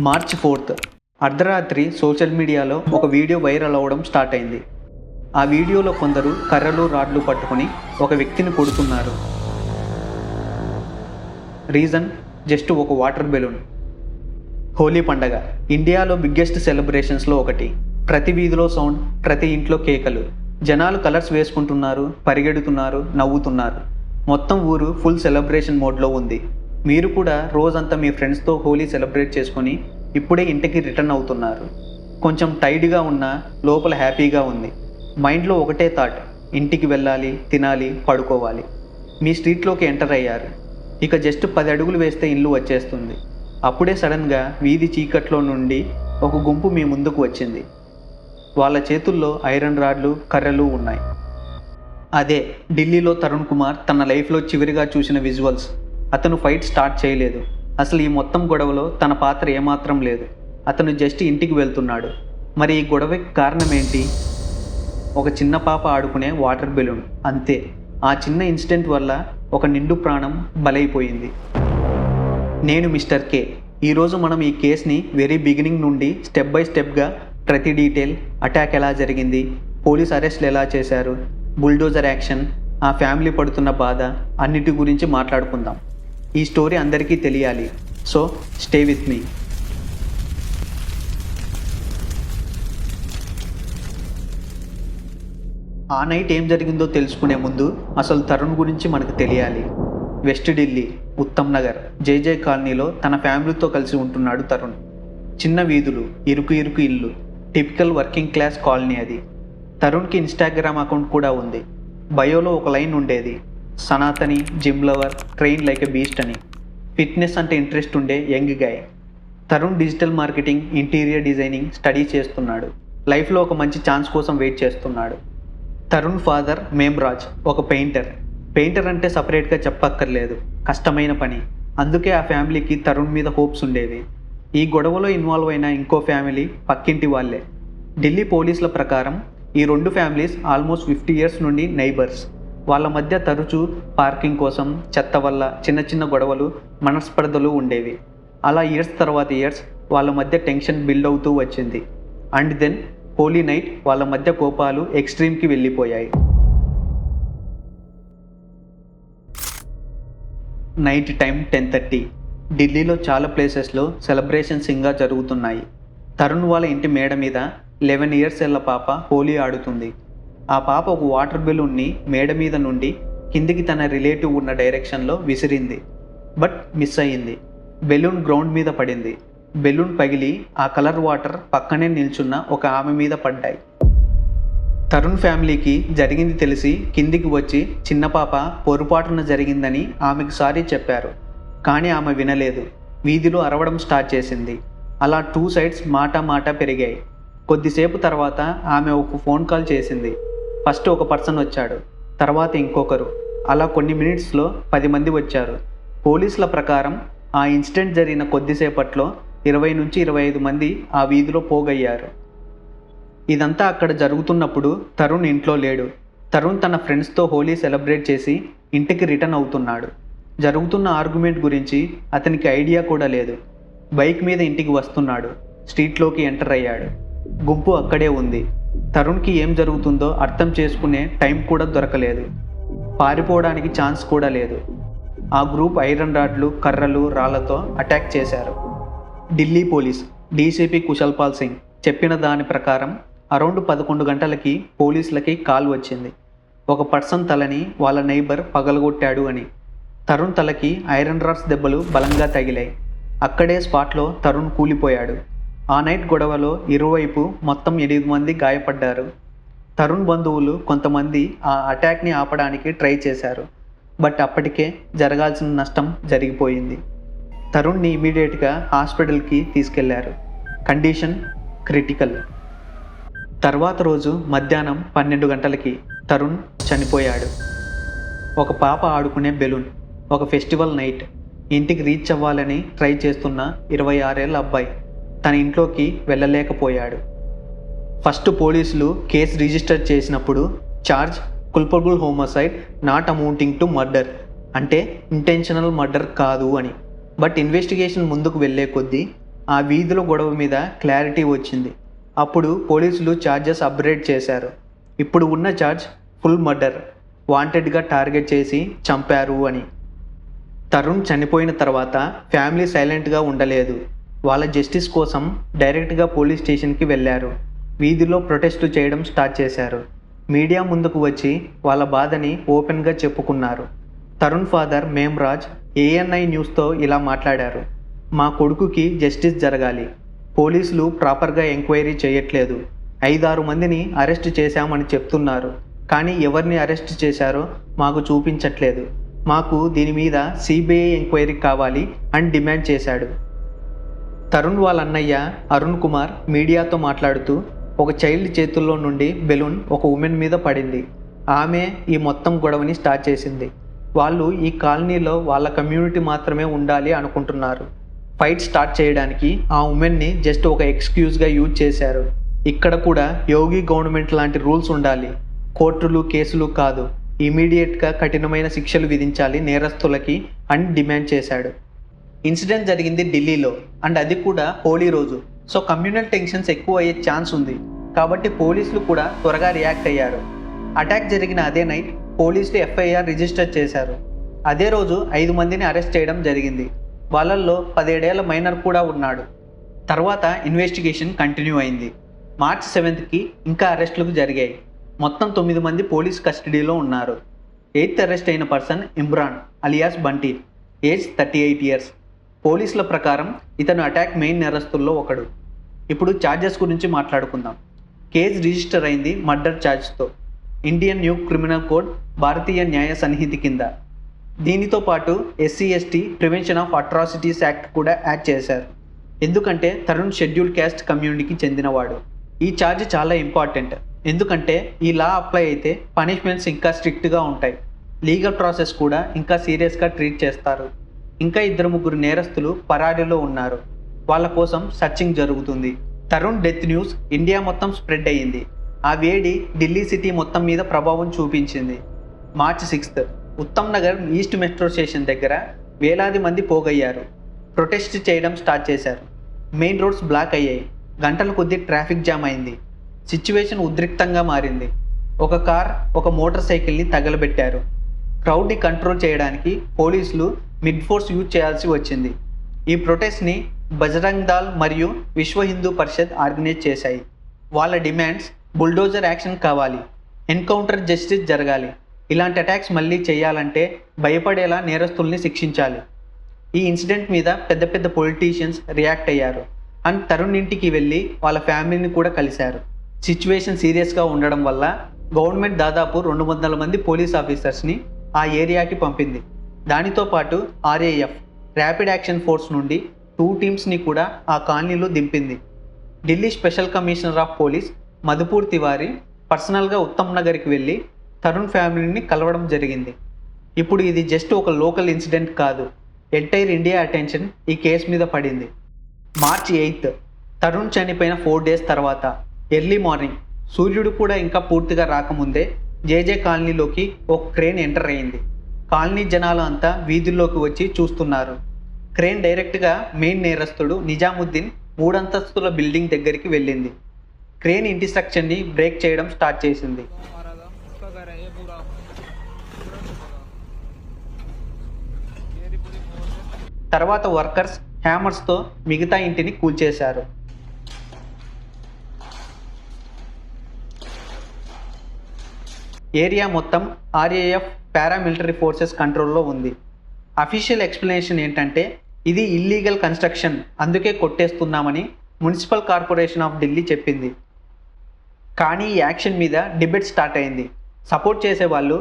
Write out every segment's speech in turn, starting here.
March 4 అర్ధరాత్రి social మీడియాలో ఒక వీడియో వైరల్ అవ్వడం స్టార్ట్ అయింది. ఆ వీడియోలో కొందరు కర్రలు రాడ్లు పట్టుకొని ఒక వ్యక్తిని కొడుతున్నారు. రీజన్ జస్ట్ ఒక వాటర్ బెలూన్. హోలీ పండగ ఇండియాలో బిగ్గెస్ట్ సెలబ్రేషన్స్లో ఒకటి. ప్రతి వీధిలో సౌండ్, ప్రతి ఇంట్లో కేకలు, జనాలు కలర్స్ వేసుకుంటున్నారు, పరిగెడుతున్నారు, నవ్వుతున్నారు. మొత్తం ఊరు ఫుల్ సెలబ్రేషన్ మోడ్లో ఉంది. మీరు కూడా రోజంతా మీ ఫ్రెండ్స్తో హోలీ సెలబ్రేట్ చేసుకొని ఇప్పుడే ఇంటికి రిటర్న్ అవుతున్నారు. కొంచెం టైర్డ్గా ఉన్నా లోపల హ్యాపీగా ఉంది. మైండ్లో ఒకటే థాట్, ఇంటికి వెళ్ళాలి, తినాలి, పడుకోవాలి. మీ స్ట్రీట్లోకి ఎంటర్ అయ్యారు. ఇక జస్ట్ 10 అడుగులు వేస్తే ఇల్లు వచ్చేస్తుంది. అప్పుడే సడన్గా వీధి చీకట్లో నుండి ఒక గుంపు మీ ముందుకు వచ్చింది. వాళ్ళ చేతుల్లో ఐరన్ రాడ్లు, కర్రలు ఉన్నాయి. అదే ఢిల్లీలో తరుణ్ కుమార్ తన లైఫ్లో చివరిగా చూసిన విజువల్స్. అతను ఫైట్ స్టార్ట్ చేయలేదు. అసలు ఈ మొత్తం గొడవలో తన పాత్ర ఏమాత్రం లేదు. అతను జస్ట్ ఇంటికి వెళ్తున్నాడు. మరి ఈ గొడవకి కారణం ఏంటి? ఒక చిన్న పాప ఆడుకునే వాటర్ బెలూన్, అంతే. ఆ చిన్న ఇన్సిడెంట్ వల్ల ఒక నిండు ప్రాణం బలైపోయింది. నేను మిస్టర్ కే. ఈరోజు మనం ఈ కేస్ని వెరీ బిగినింగ్ నుండి స్టెప్ బై స్టెప్గా ప్రతి డీటెయిల్, అటాక్ ఎలా జరిగింది, పోలీస్ అరెస్ట్లు ఎలా చేశారు, బుల్డోజర్ యాక్షన్, ఆ ఫ్యామిలీ పడుతున్న బాధ, అన్నిటి గురించి మాట్లాడుకుందాం. ఈ స్టోరీ అందరికీ తెలియాలి. So stay with me. ఆ నైట్ ఏం జరిగిందో తెలుసుకునే ముందు అసలు తరుణ్ గురించి మనకు తెలియాలి. వెస్ట్ ఢిల్లీ, ఉత్తమ్ నగర్, జేజే కాలనీలో తన ఫ్యామిలీతో కలిసి ఉంటున్నాడు తరుణ్. చిన్న వీధులు, ఇరుకు ఇరుకు ఇల్లు, టిపికల్ వర్కింగ్ క్లాస్ కాలనీ అది. తరుణ్కి ఇన్స్టాగ్రామ్ అకౌంట్ కూడా ఉంది. బయోలో ఒక లైన్ ఉండేది, Sanatani, gym lover, train like a beast అని. ఫిట్నెస్ అంటే ఇంట్రెస్ట్ ఉండే young guy. Tarun digital marketing, interior designing study చేస్తున్నాడు. లైఫ్లో ఒక మంచి ఛాన్స్ కోసం వెయిట్ చేస్తున్నాడు. తరుణ్ ఫాదర్ మేమ్రాజ్ ఒక పెయింటర్. పెయింటర్ అంటే సపరేట్గా చెప్పక్కర్లేదు, కష్టమైన పని. అందుకే ఆ ఫ్యామిలీకి తరుణ్ మీద హోప్స్ ఉండేవి. ఈ గొడవలో ఇన్వాల్వ్ అయిన ఇంకో ఫ్యామిలీ పక్కింటి వాళ్ళే. ఢిల్లీ పోలీసుల ప్రకారం ఈ రెండు ఫ్యామిలీస్ ఆల్మోస్ట్ 50 years నుండి నైబర్స్. వాళ్ళ మధ్య తరచూ పార్కింగ్ కోసం, చెత్త వల్ల చిన్న చిన్న గొడవలు, మనస్పర్ధలు ఉండేవి. అలా ఇయర్స్ తర్వాత ఇయర్స్ వాళ్ళ మధ్య టెన్షన్ బిల్డ్ అవుతూ వచ్చింది. అండ్ దెన్ హోలీ నైట్ వాళ్ళ మధ్య కోపాలు ఎక్స్ట్రీమ్కి వెళ్ళిపోయాయి. Night time 10:30. ఢిల్లీలో చాలా ప్లేసెస్లో సెలబ్రేషన్స్ ఇంకా జరుగుతున్నాయి. తరుణ్ వాళ్ళ ఇంటి మేడ మీద 11 years పాప హోలీ ఆడుతుంది. ఆ పాప ఒక వాటర్ బెలూన్ని మేడ మీద నుండి కిందికి తన రిలేటివ్ ఉన్న డైరెక్షన్లో విసిరింది. బట్ మిస్ అయ్యింది. బెలూన్ గ్రౌండ్ మీద పడింది. బెలూన్ పగిలి ఆ కలర్ వాటర్ పక్కనే నిల్చున్న ఒక ఆమె మీద పడ్డాయి. తరుణ్ ఫ్యామిలీకి జరిగింది తెలిసి కిందికి వచ్చి చిన్న పాప పొరపాటున జరిగిందని ఆమెకు సారీ చెప్పారు. కానీ ఆమె వినలేదు. వీధిలో అరవడం స్టార్ట్ చేసింది. అలా 2 sides మాట పెరిగాయి. కొద్దిసేపు తర్వాత ఆమె ఒక ఫోన్ కాల్ చేసింది. ఫస్ట్ ఒక పర్సన్ వచ్చాడు, తర్వాత ఇంకొకరు. అలా కొన్ని మినిట్స్లో 10 మంది వచ్చారు. పోలీసుల ప్రకారం ఆ ఇన్సిడెంట్ జరిగిన కొద్దిసేపట్లో 20 నుంచి 25 మంది ఆ వీధిలో పోగయ్యారు. ఇదంతా అక్కడ జరుగుతున్నప్పుడు తరుణ్ ఇంట్లో లేడు. తరుణ్ తన ఫ్రెండ్స్తో హోలీ సెలబ్రేట్ చేసి ఇంటికి రిటర్న్ అవుతున్నాడు. జరుగుతున్న ఆర్గ్యుమెంట్ గురించి అతనికి ఐడియా కూడా లేదు. బైక్ మీద ఇంటికి వస్తున్నాడు. స్ట్రీట్లోకి ఎంటర్ అయ్యాడు. గుంపు అక్కడే ఉంది. తరుణ్కి ఏం జరుగుతుందో అర్థం చేసుకునే టైం కూడా దొరకలేదు. పారిపోవడానికి ఛాన్స్ కూడా లేదు. ఆ గ్రూప్ ఐరన్ రాడ్లు, కర్రలు, రాళ్లతో అటాక్ చేశారు. ఢిల్లీ పోలీస్ డీసీపీ కుశల్ పాల్ సింగ్ చెప్పిన దాని ప్రకారం అరౌండ్ 11 గంటలకి పోలీసులకి కాల్ వచ్చింది. ఒక పర్సన్ తలని వాళ్ళ నైబర్ పగలగొట్టాడు అని. తరుణ్ తలకి ఐరన్ రాడ్స్ దెబ్బలు బలంగా తగిలాయి. అక్కడే స్పాట్లో తరుణ్ కూలిపోయాడు. ఆ నైట్ గొడవలో ఇరువైపు మొత్తం 8 మంది గాయపడ్డారు. తరుణ్ బంధువులు కొంతమంది ఆ అటాక్ని ఆపడానికి ట్రై చేశారు. బట్ అప్పటికే జరగాల్సిన నష్టం జరిగిపోయింది. తరుణ్ని ఇమీడియట్గా హాస్పిటల్కి తీసుకెళ్లారు. Condition critical. తర్వాత రోజు మధ్యాహ్నం 12 గంటలకి తరుణ్ చనిపోయాడు. ఒక పాప ఆడుకునే బెలూన్, ఒక ఫెస్టివల్ నైట్, ఇంటికి రీచ్ అవ్వాలని ట్రై చేస్తున్న 26 ఏళ్ల అబ్బాయి తన ఇంట్లోకి వెళ్ళలేకపోయాడు. ఫస్ట్ పోలీసులు కేసు రిజిస్టర్ చేసినప్పుడు charge culpable homicide not amounting to murder, అంటే ఇంటెన్షనల్ మర్డర్ కాదు అని. బట్ ఇన్వెస్టిగేషన్ ముందుకు వెళ్ళే కొద్దీ ఆ వీధుల గొడవ మీద క్లారిటీ వచ్చింది. అప్పుడు పోలీసులు ఛార్జెస్ అప్గ్రేడ్ చేశారు. ఇప్పుడు ఉన్న ఛార్జ్ ఫుల్ మర్డర్, వాంటెడ్గా టార్గెట్ చేసి చంపారు అని. తరుణ్ చనిపోయిన తర్వాత ఫ్యామిలీ సైలెంట్గా ఉండలేదు. వాళ్ళ జస్టిస్ కోసం డైరెక్ట్గా పోలీస్ స్టేషన్కి వెళ్ళారు. వీధిలో ప్రొటెస్టు చేయడం స్టార్ట్ చేశారు. మీడియా ముందుకు వచ్చి వాళ్ళ బాధని ఓపెన్గా చెప్పుకున్నారు. తరుణ్ ఫాదర్ మేమ్రాజ్ ఏఎన్ఐ న్యూస్తో ఇలా మాట్లాడారు. మా కొడుకుకి జస్టిస్ జరగాలి. పోలీసులు ప్రాపర్గా ఎంక్వైరీ చేయట్లేదు. 5-6 మందిని అరెస్ట్ చేశామని చెప్తున్నారు, కానీ ఎవరిని అరెస్ట్ చేశారో మాకు చూపించట్లేదు. మాకు దీని మీద సిబిఐ ఎంక్వైరీ కావాలి అని డిమాండ్ చేశాడు. తరుణ్ వాళ్ళ అన్నయ్య అరుణ్ కుమార్ మీడియాతో మాట్లాడుతూ, ఒక చైల్డ్ చేతుల్లో నుండి బెలూన్ ఒక ఉమెన్ మీద పడింది. ఆమె ఈ మొత్తం గొడవని స్టార్ట్ చేసింది. వాళ్ళు ఈ కాలనీలో వాళ్ళ కమ్యూనిటీ మాత్రమే ఉండాలి అనుకుంటున్నారు. ఫైట్ స్టార్ట్ చేయడానికి ఆ ఉమెన్ని జస్ట్ ఒక ఎక్స్క్యూజ్గా యూజ్ చేశారు. ఇక్కడ కూడా యోగి గవర్నమెంట్ లాంటి రూల్స్ ఉండాలి. కోర్టులు కేసులు కాదు, ఇమీడియట్గా కఠినమైన శిక్షలు విధించాలి నేరస్తులకి అని డిమాండ్ చేశాడు. ఇన్సిడెంట్ జరిగింది ఢిల్లీలో, అండ్ అది కూడా హోలీ రోజు. సో కమ్యూనల్ టెన్షన్స్ ఎక్కువ అయ్యే ఛాన్స్ ఉంది. కాబట్టి పోలీసులు కూడా త్వరగా రియాక్ట్ అయ్యారు. అటాక్ జరిగిన అదే నైట్ పోలీసులు ఎఫ్ఐఆర్ రిజిస్టర్ చేశారు. అదే రోజు 5 మందిని అరెస్ట్ చేయడం జరిగింది. వాళ్ళల్లో 17 ఏళ్ల మైనర్ కూడా ఉన్నాడు. తర్వాత ఇన్వెస్టిగేషన్ కంటిన్యూ అయింది. మార్చ్ 7కి ఇంకా అరెస్టులకు జరిగాయి. మొత్తం 9 మంది పోలీస్ కస్టడీలో ఉన్నారు. 8th అరెస్ట్ అయిన person Imran alias Bunty, age 38 years. పోలీసుల ప్రకారం ఇతను అటాక్ మెయిన్ నేరస్తుల్లో ఒకడు. ఇప్పుడు ఛార్జెస్ గురించి మాట్లాడుకుందాం. కేసు రిజిస్టర్ అయింది మర్డర్ ఛార్జ్తో, Indian new criminal code Bharatiya Nyaya Sanhita కింద. దీనితో పాటు SC/ST prevention of atrocities act కూడా యాడ్ చేశారు. ఎందుకంటే తరుణ్ షెడ్యూల్ క్యాస్ట్ కమ్యూనిటీకి చెందినవాడు. ఈ ఛార్జ్ చాలా ఇంపార్టెంట్, ఎందుకంటే ఈ లా అప్లై అయితే పనిష్మెంట్స్ ఇంకా స్ట్రిక్ట్గా ఉంటాయి. లీగల్ ప్రాసెస్ కూడా ఇంకా సీరియస్గా ట్రీట్ చేస్తారు. ఇంకా 2-3 నేరస్తులు పరారీలో ఉన్నారు. వాళ్ళ కోసం సర్చింగ్ జరుగుతుంది. తరుణ్ డెత్ న్యూస్ ఇండియా మొత్తం స్ప్రెడ్ అయ్యింది. ఆ వేడి ఢిల్లీ సిటీ మొత్తం మీద ప్రభావం చూపించింది. March 6th Uttam Nagar east metro station దగ్గర వేలాది మంది పోగయ్యారు. ప్రొటెస్ట్ చేయడం స్టార్ట్ చేశారు. మెయిన్ రోడ్స్ బ్లాక్ అయ్యాయి. గంటల కొద్దీ ట్రాఫిక్ జామ్ అయింది. సిచ్యువేషన్ ఉద్రిక్తంగా మారింది. ఒక కార్, ఒక మోటార్ సైకిల్ని తగలబెట్టారు. క్రౌడ్ని కంట్రోల్ చేయడానికి పోలీసులు మిడ్ ఫోర్స్ యూజ్ చేయాల్సి వచ్చింది. ఈ ప్రొటెస్ట్ని బజరంగ్ దళ్ మరియు విశ్వ హిందూ పరిషత్ ఆర్గనైజ్ చేశాయి. వాళ్ళ డిమాండ్స్ బుల్డోజర్ యాక్షన్ కావాలి, ఎన్కౌంటర్ జస్టిస్ జరగాలి, ఇలాంటి అటాక్స్ మళ్ళీ చేయాలంటే భయపడేలా నేరస్తుల్ని శిక్షించాలి. ఈ ఇన్సిడెంట్ మీద పెద్ద పెద్ద పొలిటీషియన్స్ రియాక్ట్ అయ్యారు అండ్ తరుణ్ ఇంటికి వెళ్ళి వాళ్ళ ఫ్యామిలీని కూడా కలిశారు. సిచ్యువేషన్ సీరియస్గా ఉండడం వల్ల గవర్నమెంట్ దాదాపు 200 మంది పోలీస్ ఆఫీసర్స్ని ఆ ఏరియాకి పంపింది. దానితో పాటు RAF ర్యాపిడ్ యాక్షన్ ఫోర్స్ నుండి 2 టీమ్స్ని కూడా ఆ కాలనీలో దింపింది. Delhi special commissioner of police Madhupur Tiwari పర్సనల్గా ఉత్తమ్ నగర్కి వెళ్ళి తరుణ్ ఫ్యామిలీని కలవడం జరిగింది. ఇప్పుడు ఇది జస్ట్ ఒక లోకల్ ఇన్సిడెంట్ కాదు, ఎంటైర్ ఇండియా అటెన్షన్ ఈ కేసు మీద పడింది. మార్చ్ 8th తరుణ్ చనిపోయిన 4 days తర్వాత ఎర్లీ మార్నింగ్, సూర్యుడు కూడా ఇంకా పూర్తిగా రాకముందే JJ కాలనీలోకి ఒక క్రేన్ ఎంటర్ అయ్యింది. కాలనీ జనాలు అంతా వీధుల్లోకి వచ్చి చూస్తున్నారు. క్రేన్ డైరెక్ట్గా మెయిన్ నేరస్తుడు నిజాముద్దీన్ 3 అంతస్తుల బిల్డింగ్ దగ్గరికి వెళ్ళింది. క్రేన్ ఇంటి స్ట్రక్చర్ని బ్రేక్ చేయడం స్టార్ట్ చేసింది. తర్వాత వర్కర్స్ హ్యామర్స్తో మిగతా ఇంటిని కూల్చేశారు. ఏరియా మొత్తం RAF పారామిలిటరీ ఫోర్సెస్ కంట్రోల్లో ఉంది. అఫీషియల్ ఎక్స్ప్లెనేషన్ ఏంటంటే ఇది ఇల్లీగల్ కన్స్ట్రక్షన్, అందుకే కొట్టేస్తున్నామని మున్సిపల్ కార్పొరేషన్ ఆఫ్ ఢిల్లీ చెప్పింది. కానీ ఈ యాక్షన్ మీద డిబేట్ స్టార్ట్ అయింది. సపోర్ట్ చేసేవాళ్ళు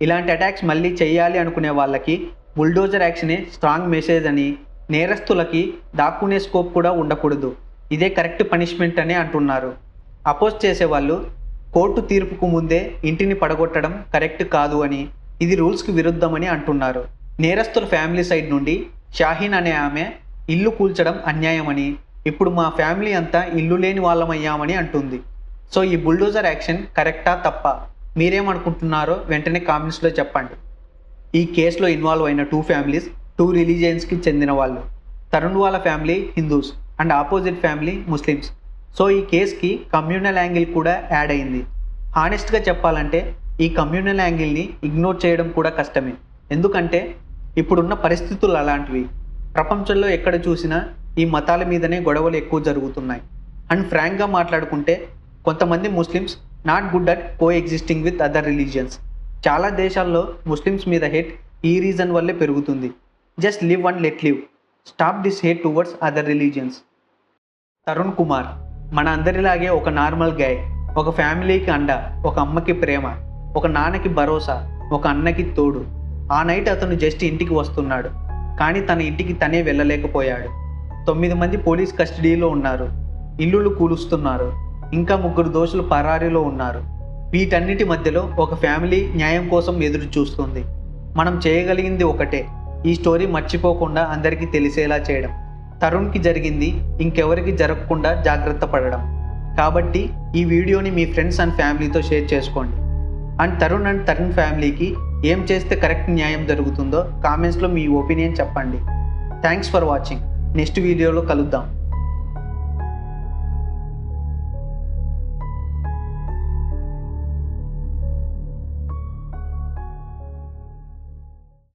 ఇలాంటి అటాక్స్ మళ్ళీ చేయాలి అనుకునే వాళ్ళకి బుల్డోజర్ యాక్షనే స్ట్రాంగ్ మెసేజ్ అని, నేరస్తులకి దాక్కునే స్కోప్ కూడా ఉండకూడదు, ఇదే కరెక్ట్ పనిష్మెంట్ అని అంటున్నారు. అపోజ్ చేసేవాళ్ళు కోర్టు తీర్పుకు ముందే ఇంటిని పడగొట్టడం కరెక్ట్ కాదు అని, ఇది రూల్స్కి విరుద్ధమని అంటున్నారు. నేరస్తుల ఫ్యామిలీ సైడ్ నుండి షాహీన్ అనే ఆమె ఇల్లు కూల్చడం అన్యాయమని, ఇప్పుడు మా ఫ్యామిలీ అంతా ఇల్లు లేని వాళ్ళమయ్యామని అంటుంది. సో ఈ బుల్డోజర్ యాక్షన్ కరెక్టా తప్ప మీరేమనుకుంటున్నారో వెంటనే కామెంట్స్లో చెప్పండి. ఈ కేసులో ఇన్వాల్వ్ అయిన 2 ఫ్యామిలీస్ 2 రిలీజియన్స్కి చెందిన వాళ్ళు. తరుణ్ వాళ్ళ family Hindus, and opposite family Muslims. So ఈ కేస్కి కమ్యూనల్ యాంగిల్ కూడా యాడ్ అయింది. హానెస్ట్గా చెప్పాలంటే ఈ కమ్యూనల్ యాంగిల్ని ఇగ్నోర్ చేయడం కూడా కష్టమే. ఎందుకంటే ఇప్పుడున్న పరిస్థితులు అలాంటివి. ప్రపంచంలో ఎక్కడ చూసినా ఈ మతాల మీదనే గొడవలు ఎక్కువ జరుగుతున్నాయి. అండ్ ఫ్రాంక్గా మాట్లాడుకుంటే కొంతమంది Muslims not good at co existing with other religions. చాలా దేశాల్లో ముస్లిమ్స్ మీద హేట్ ఈ రీజన్ వల్లే పెరుగుతుంది. Just live and let live. Stop this hate towards other religions. Tarun Kumar మన అందరిలాగే ఒక నార్మల్ గాయ్. ఒక ఫ్యామిలీకి అండ, ఒక అమ్మకి ప్రేమ, ఒక నాన్నకి భరోసా, ఒక అన్నకి తోడు. ఆ నైట్ అతను జస్ట్ ఇంటికి వస్తున్నాడు, కానీ తన ఇంటికి తనే వెళ్ళలేకపోయాడు. 9 మంది పోలీస్ కస్టడీలో ఉన్నారు, ఇల్లులు కూలుస్తున్నారు, ఇంకా 3 దోషులు పరారీలో ఉన్నారు. వీటన్నిటి మధ్యలో ఒక ఫ్యామిలీ న్యాయం కోసం ఎదురు చూస్తుంది. మనం చేయగలిగింది ఒకటే, ఈ స్టోరీ మర్చిపోకుండా అందరికీ తెలిసేలా చేయడం. తరుణ్కి జరిగింది ఇంకెవరికి జరగకుండా జాగ్రత్త పడడం. కాబట్టి ఈ వీడియోని మీ ఫ్రెండ్స్ అండ్ ఫ్యామిలీతో షేర్ చేసుకోండి. అండ్ తరుణ్ ఫ్యామిలీకి ఏం చేస్తే కరెక్ట్ న్యాయం జరుగుతుందో కామెంట్స్లో మీ ఒపీనియన్ చెప్పండి. Thanks for watching. నెక్స్ట్ వీడియోలో కలుద్దాం.